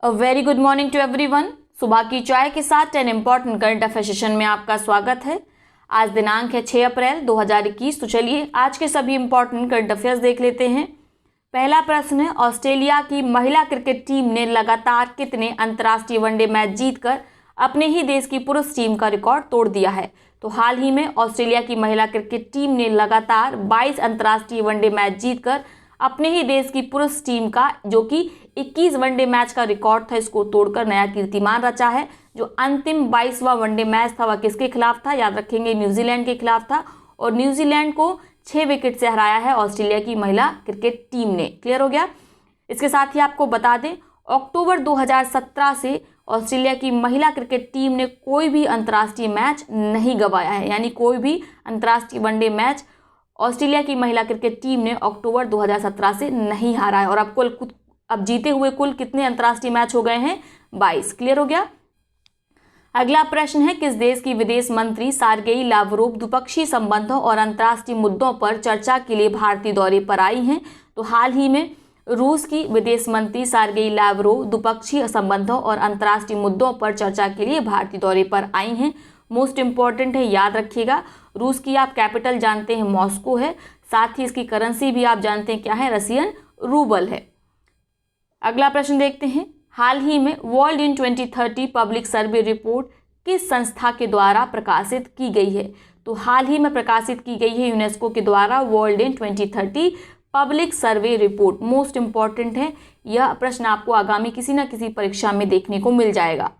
A very good morning to everyone. सुबह की चाय के साथ 10 इंपॉर्टेंट करंट अफेयर सेशन में आपका स्वागत है। आज दिनांक है 6 अप्रैल 2021। तो चलिए आज के सभी इंपॉर्टेंट करंट अफेयर्स देख लेते हैं। पहला प्रश्न है, ऑस्ट्रेलिया की महिला क्रिकेट टीम ने लगातार कितने अंतर्राष्ट्रीय वनडे मैच जीतकर अपने ही देश की पुरुष टीम का रिकॉर्ड तोड़ दिया है? तो हाल ही में ऑस्ट्रेलिया की महिला क्रिकेट टीम ने लगातार 22 अंतर्राष्ट्रीय वनडे मैच जीतकर अपने ही देश की पुरुष टीम का, जो कि 21 वनडे मैच का रिकॉर्ड था, इसको तोड़कर नया कीर्तिमान रचा है। जो अंतिम 22वां वनडे मैच था वह किसके खिलाफ था? याद रखेंगे, न्यूजीलैंड के खिलाफ था और न्यूजीलैंड को 6 विकेट से हराया है ऑस्ट्रेलिया की महिला क्रिकेट टीम ने। क्लियर हो गया। इसके साथ ही आपको बता दें, अक्टूबर 2017 से ऑस्ट्रेलिया की महिला क्रिकेट टीम ने कोई भी अंतर्राष्ट्रीय मैच नहीं गंवाया है, यानी कोई भी अंतर्राष्ट्रीय वनडे मैच ऑस्ट्रेलिया की महिला क्रिकेट टीम ने अक्टूबर 2017 से नहीं हारा है। और अब जीते हुए कुल कितने अंतर्राष्ट्रीय मैच हो गए हैं? 22। क्लियर हो गया। अगला प्रश्न है, किस देश की विदेश मंत्री सार्गेई लावरोव द्विपक्षीय संबंधों और अंतर्राष्ट्रीय मुद्दों पर चर्चा के लिए भारतीय दौरे पर आई हैं? तो हाल ही में रूस की विदेश मंत्री सार्गेई लावरोव द्विपक्षीय संबंधों और अंतर्राष्ट्रीय मुद्दों पर चर्चा के लिए भारतीय दौरे पर आई हैं। मोस्ट इंपॉर्टेंट है, याद रखिएगा। रूस की आप कैपिटल जानते हैं मॉस्को है, साथ ही इसकी करेंसी भी आप जानते हैं क्या है? रशियन रूबल है। अगला प्रश्न देखते हैं, हाल ही में world in 2030 public survey report किस संस्था के द्वारा प्रकाशित की गई है? तो हाल ही में प्रकाशित की गई है यूनेस्को के द्वारा world in 2030 public survey report. Most important है, यह प्रश्न आपको आगामी किसी न किसी परीक्षा में देखने को मिल जाएगा।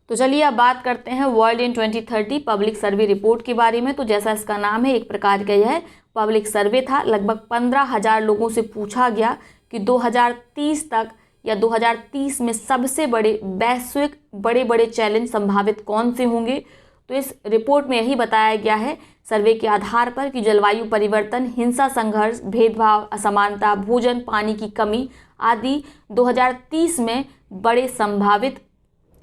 तो चलिए अब बात करते हैं world in 2030 public survey report के बारे में। तो जैसा इसका नाम है, एक प्रकार का यह पब्लिक सर्वे था। लगभग 15,000 लोगों से पूछा गया कि 2030 तक या 2030 में सबसे बड़े वैश्विक बड़े चैलेंज संभावित कौन से होंगे। तो इस रिपोर्ट में यही बताया गया है सर्वे के आधार पर कि जलवायु परिवर्तन, हिंसा, संघर्ष, भेदभाव, असमानता, भोजन, पानी की कमी आदि 2030 में बड़े संभावित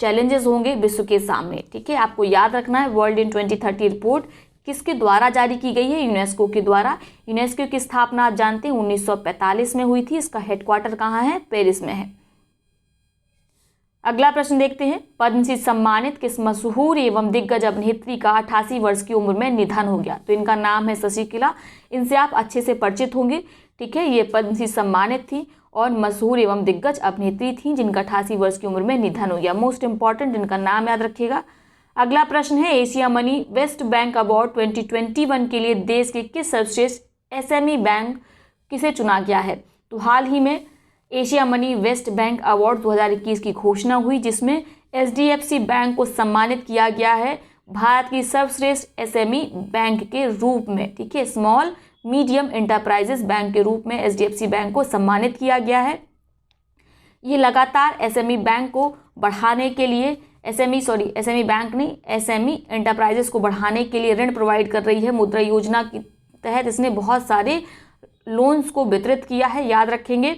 चैलेंजेस होंगे विश्व के सामने। ठीक है, आपको याद रखना है वर्ल्ड इन 2030 रिपोर्ट किसके द्वारा जारी की गई है? यूनेस्को के द्वारा। यूनेस्को की स्थापना आप जानते हैं 1945 में हुई थी। इसका हेडक्वार्टर कहाँ है? पेरिस में है। अगला प्रश्न देखते हैं, पद्मश्री सम्मानित किस मशहूर एवं दिग्गज अभिनेत्री का 88 वर्ष की उम्र में निधन हो गया? तो इनका नाम है शशिकला। इनसे आप अच्छे से परिचित होंगे। ठीक है, ये पद्मश्री सम्मानित थी और मशहूर एवं दिग्गज अभिनेत्री थी जिनका 88 वर्ष की उम्र में निधन हो गया। मोस्ट इंपॉर्टेंट, इनका नाम याद रखिएगा। अगला प्रश्न है, Asia money West Bank award 2021 के लिए देश के किस सर्वश्रेष्ठ एसएमई बैंक किसे चुना गया है? तो हाल ही में Asia money West Bank award 2021 की घोषणा हुई, जिसमें एचडीएफसी बैंक को सम्मानित किया गया है भारत की सर्वश्रेष्ठ एसएमई बैंक के रूप में। ठीक है, स्मॉल मीडियम एंटरप्राइजेस बैंक के रूप में एचडीएफसी बैंक को सम्मानित किया गया है। ये लगातार एसएमई बैंक को बढ़ाने के लिए एसएमई बैंक नहीं, एसएमई एंटरप्राइजेस को बढ़ाने के लिए ऋण प्रोवाइड कर रही है। मुद्रा योजना के तहत इसने बहुत सारे लोन्स को वितरित किया है, याद रखेंगे।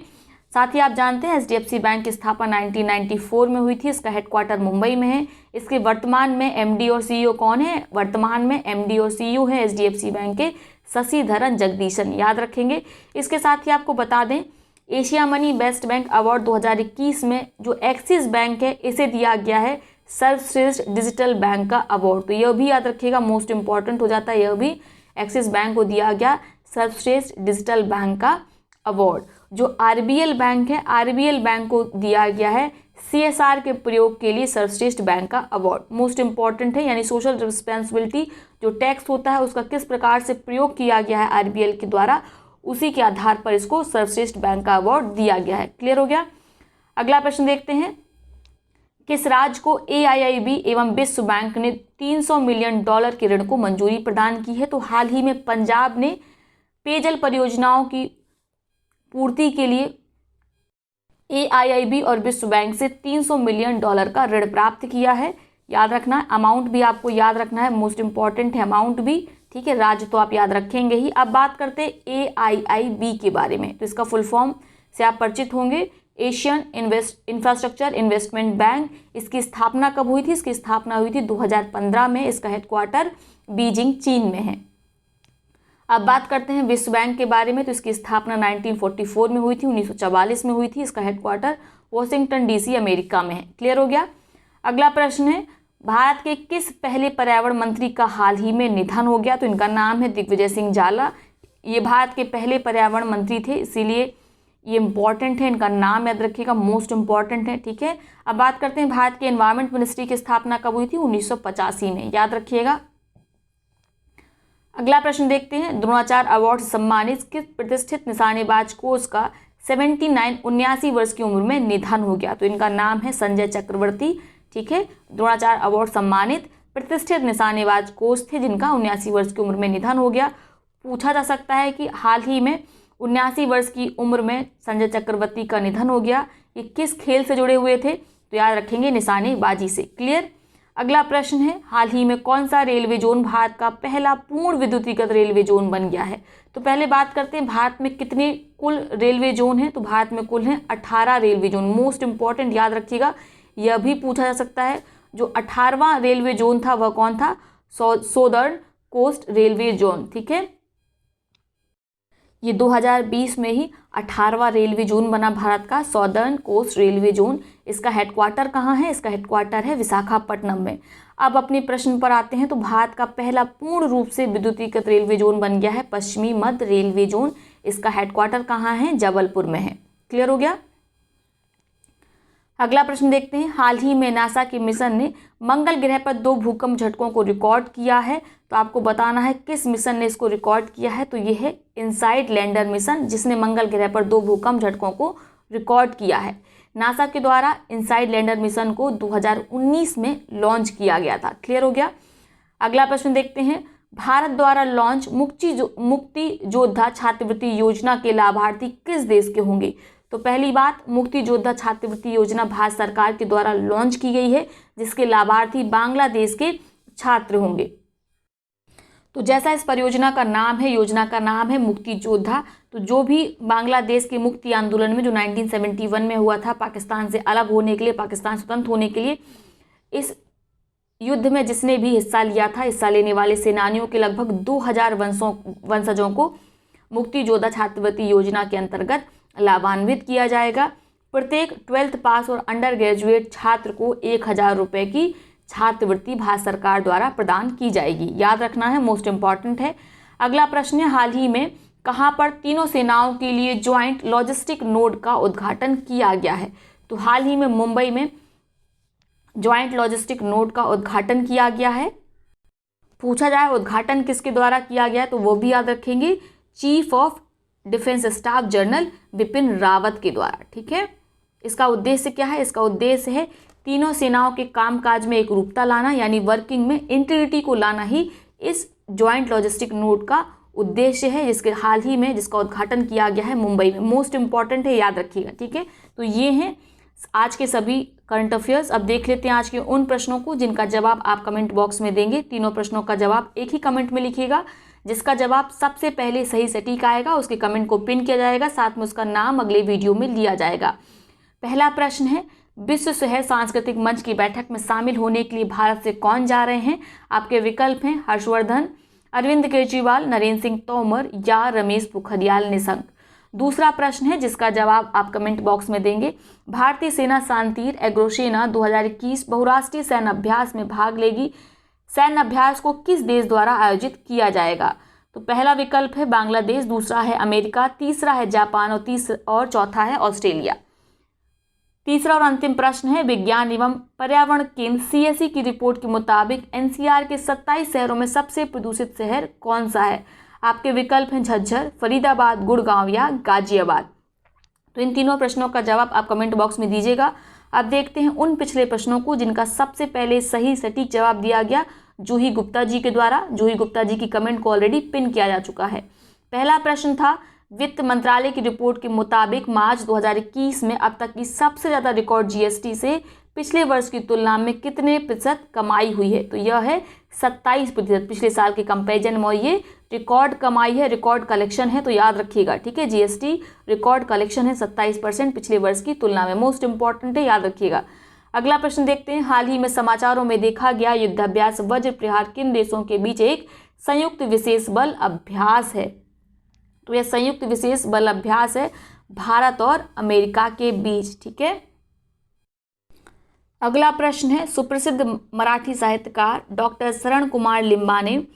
साथ ही आप जानते हैं एचडीएफसी बैंक की स्थापना 1994 में हुई थी। इसका हेडक्वार्टर मुंबई में है। इसके वर्तमान में एमडी और सीईओ कौन है? वर्तमान में एमडी और सीईओ है एचडीएफसी बैंक के शशिधरन जगदीशन, याद रखेंगे। इसके साथ ही आपको बता दें, Asia money best bank award 2021 में जो एक्सिस बैंक है इसे दिया गया है सर्वश्रेष्ठ डिजिटल बैंक का अवार्ड। तो यह भी याद रखिएगा, मोस्ट इंपॉर्टेंट हो जाता है। यह भी एक्सिस बैंक को दिया गया सर्वश्रेष्ठ डिजिटल बैंक का अवार्ड। जो आरबीएल बैंक है, आरबीएल बैंक को दिया गया है सीएसआर के प्रयोग के लिए सर्वश्रेष्ठ बैंक का अवार्ड। मोस्ट इंपॉर्टेंट है, यानी सोशल रिस्पॉन्सिबिलिटी, जो टैक्स होता है उसका किस प्रकार से प्रयोग किया गया है आरबीएल के द्वारा, उसी के आधार पर इसको सर्वश्रेष्ठ बैंक का अवार्ड दिया गया है। क्लियर हो गया। अगला प्रश्न देखते हैं, किस राज्य को एआईआईबी एवं विश्व बैंक ने $300 मिलियन के ऋण को मंजूरी प्रदान की है? तो हाल ही में पंजाब ने पेयजल परियोजनाओं की पूर्ति के लिए एआईआईबी और विश्व बैंक से $300 मिलियन का ऋण प्राप्त किया है। याद रखना है, अमाउंट भी आपको याद रखना है, मोस्ट इंपॉर्टेंट है अमाउंट भी। ठीक है, राज्य तो आप याद रखेंगे ही। अब बात करते हैं एआईआईबी के बारे में। तो इसका फुल फॉर्म से आप परिचित होंगे, एशियन इंफ्रास्ट्रक्चर इन्वेस्टमेंट बैंक। इसकी स्थापना कब हुई थी? इसकी स्थापना हुई थी 2015 में। इसका हेडक्वार्टर बीजिंग, चीन में है। अब बात करते हैं विश्व बैंक के बारे में। तो इसकी स्थापना 1944 में हुई थी, 1944 में हुई थी। इसका हेडक्वार्टर वॉशिंगटन DC अमेरिका में है। क्लियर हो गया। अगला प्रश्न है, भारत के किस पहले पर्यावरण मंत्री का हाल ही में निधन हो गया? तो इनका नाम है दिग्विजय सिंह जाला। ये भारत के पहले पर्यावरण मंत्री थे, इसीलिए ये इंपॉर्टेंट है, इनका नाम याद रखिएगा, मोस्ट इंपॉर्टेंट है। ठीक है। अब बात करते हैं भारत के एनवायरमेंट मिनिस्ट्री की स्थापना कब हुई थी? 1985 में, याद रखिएगा। अगला प्रश्न देखते हैं, द्रोणाचार्य अवार्ड से सम्मानित किस प्रतिष्ठित निशानेबाज कोच का 79 वर्ष की उम्र में निधन हो गया? तो इनका नाम है संजय चक्रवर्ती। ठीक है। द्रोणाचार्य अवार्ड सम्मानित प्रतिष्ठित निशानेबाज कोच थे जिनका 79 वर्ष की उम्र में निधन हो गया। पूछा जा सकता है कि हाल ही में 79 वर्ष की उम्र में संजय चक्रवर्ती का निधन हो गया, ये किस खेल से जुड़े हुए थे? तो याद रखेंगे निशानेबाजी से। क्लियर। अगला प्रश्न है, हाल ही में कौन सा रेलवे जोन भारत का पहला पूर्ण विद्युतीकृत रेलवे जोन बन गया है? तो पहले बात करते हैं भारत में कितने कुल रेलवे जोन हैं। तो भारत में कुल हैं 18 रेलवे जोन। मोस्ट इंपॉर्टेंट, याद रखिएगा, यह भी पूछा जा सकता है। जो 18वां रेलवे जोन था वह कौन था? Southern coast railway zone. ठीक है। ये 2020 में ही 18वां रेलवे जोन बना भारत का, सॉदर्न कोस्ट रेलवे जोन। इसका हेडक्वार्टर कहाँ है? इसका हेडक्वार्टर है विशाखापट्टनम में। अब अपने प्रश्न पर आते हैं। तो भारत का पहला पूर्ण रूप से विद्युतीकृत रेलवे जोन बन गया है पश्चिमी मध्य रेलवे जोन। इसका हेडक्वार्टर कहाँ है? जबलपुर में है। क्लियर हो गया। अगला प्रश्न देखते हैं, हाल ही में नासा के मिशन ने मंगल ग्रह पर 2 भूकंप झटकों को रिकॉर्ड किया है। तो आपको बताना है किस मिशन ने इसको रिकॉर्ड किया है। तो ये है इनसाइड लैंडर मिशन, जिसने मंगल ग्रह पर 2 भूकंप झटकों को रिकॉर्ड किया है। नासा के द्वारा इनसाइड लैंडर मिशन को 2019 में लॉन्च किया गया था। क्लियर हो गया। अगला प्रश्न देखते हैं, भारत द्वारा लॉन्च मुक्ति योद्धा छात्रवृत्ति योजना के लाभार्थी किस देश के होंगे? तो पहली बात, मुक्ति योद्धा छात्रवृत्ति योजना भारत सरकार के द्वारा लॉन्च की गई है, जिसके लाभार्थी बांग्लादेश के छात्र होंगे। तो जैसा इस परियोजना का नाम है, योजना का नाम है मुक्ति योद्धा, तो जो भी बांग्लादेश के मुक्ति आंदोलन में जो 1971 में हुआ था, पाकिस्तान से अलग होने के लिए, पाकिस्तान स्वतंत्र होने के लिए, इस युद्ध में जिसने भी हिस्सा लिया था, हिस्सा लेने वाले सेनानियों के लगभग 2000 वंशजों को मुक्ति योद्धा छात्रवृत्ति योजना के अंतर्गत लाभान्वित किया जाएगा। प्रत्येक 12th पास और अंडर ग्रेजुएट छात्र को 1000 रुपये की छात्रवृत्ति भारत सरकार द्वारा प्रदान की जाएगी। याद रखना है, मोस्ट इंपॉर्टेंट है। अगला प्रश्न है, हाल ही में कहाँ पर तीनों सेनाओं के लिए ज्वाइंट लॉजिस्टिक नोड का उद्घाटन किया गया है? तो हाल ही में मुंबई में ज्वाइंट लॉजिस्टिक नोड का उद्घाटन किया गया है। पूछा जाए उद्घाटन किसके द्वारा किया गया, तो वो भी याद रखेंगे, chief of defence staff general Bipin Rawat के द्वारा। ठीक है। इसका उद्देश्य क्या है? इसका उद्देश्य है तीनों सेनाओं के कामकाज में एकरूपता लाना, यानी वर्किंग में इंटीग्रिटी को लाना ही इस ज्वाइंट लॉजिस्टिक नोड का उद्देश्य है, जिसके हाल ही में जिसका उद्घाटन किया गया है मुंबई में। मोस्ट इंपॉर्टेंट है, याद रखिएगा। ठीक है। तो ये हैं आज के सभी करंट अफेयर्स। अब देख लेते हैं आज के उन प्रश्नों को जिनका जवाब आप कमेंट बॉक्स में देंगे। तीनों प्रश्नों का जवाब एक ही कमेंट में लिखिएगा। जिसका जवाब सबसे पहले सही सटीक आएगा उसके कमेंट को पिन किया जाएगा, साथ में उसका नाम अगले वीडियो में लिया जाएगा। पहला प्रश्न है, विश्व शहर सांस्कृतिक मंच की बैठक में शामिल होने के लिए भारत से कौन जा रहे हैं? आपके विकल्प हैं हर्षवर्धन, अरविंद केजरीवाल, नरेंद्र सिंह तोमर या रमेश पोखरियाल निशंक। दूसरा प्रश्न है जिसका जवाब आप कमेंट बॉक्स में देंगे, भारतीय सेना शांतिर एग्रोसेना 2021 बहुराष्ट्रीय सैन्य अभ्यास में भाग लेगी। सैन्य अभ्यास को किस देश द्वारा आयोजित किया जाएगा? तो पहला विकल्प है बांग्लादेश, दूसरा है अमेरिका, तीसरा है जापान और चौथा है ऑस्ट्रेलिया। तीसरा और अंतिम प्रश्न है, विज्ञान एवं पर्यावरण केंद्र CSE की रिपोर्ट के मुताबिक NCR के 27 शहरों में सबसे प्रदूषित शहर कौन सा है? आपके विकल्प हैं झज्जर, फरीदाबाद, गुड़गांव या गाजियाबाद। तो इन तीनों प्रश्नों का जवाब आप कमेंट बॉक्स में दीजिएगा। अब देखते हैं उन पिछले प्रश्नों को जिनका सबसे पहले सही सटीक जवाब दिया गया जूही गुप्ता जी के द्वारा। जूही गुप्ता जी की कमेंट को ऑलरेडी पिन किया जा चुका है। पहला प्रश्न था, वित्त मंत्रालय की रिपोर्ट के मुताबिक मार्च 2021 में अब तक की सबसे ज़्यादा रिकॉर्ड GST से पिछले वर्ष की तुलना में कितने प्रतिशत कमाई हुई है? तो यह है 27%। पिछले साल के कंपैरिजन में ये रिकॉर्ड कमाई है, रिकॉर्ड कलेक्शन है, तो याद रखिएगा। ठीक है। GST रिकॉर्ड कलेक्शन है 27% पिछले वर्ष की तुलना में। मोस्ट इंपॉर्टेंट है, याद रखिएगा। अगला प्रश्न देखते हैं, हाल ही में समाचारों में देखा गया युद्धाभ्यास वज्र प्रहार किन देशों के बीच एक संयुक्त विशेष बल अभ्यास है। तो यह संयुक्त विशेष बल अभ्यास है भारत और अमेरिका के बीच। ठीक है। अगला प्रश्न है, सुप्रसिद्ध मराठी साहित्यकार डॉक्टर शरण कुमार लिंबाने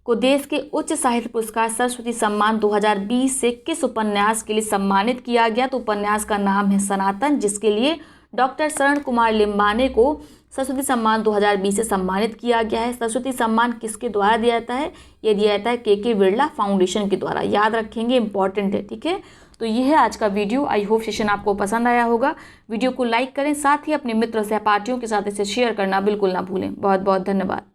को देश के उच्च साहित्य पुरस्कार सरस्वती सम्मान 2020 से किस उपन्यास के लिए सम्मानित किया गया? तो उपन्यास का नाम है सनातन, जिसके लिए डॉक्टर शरण कुमार लिंबाने को सरस्वती सम्मान 2020 से सम्मानित किया गया है। सरस्वती सम्मान किसके द्वारा दिया जाता है? ये दिया जाता है के बिरला फाउंडेशन के द्वारा। याद रखेंगे, इंपॉर्टेंट है। ठीक है। तो ये है आज का वीडियो। आई होप सेशन आपको पसंद आया होगा। वीडियो को लाइक करें, साथ ही अपने मित्र सहपाठियों के साथ इसे शेयर करना बिल्कुल ना भूलें। बहुत बहुत धन्यवाद।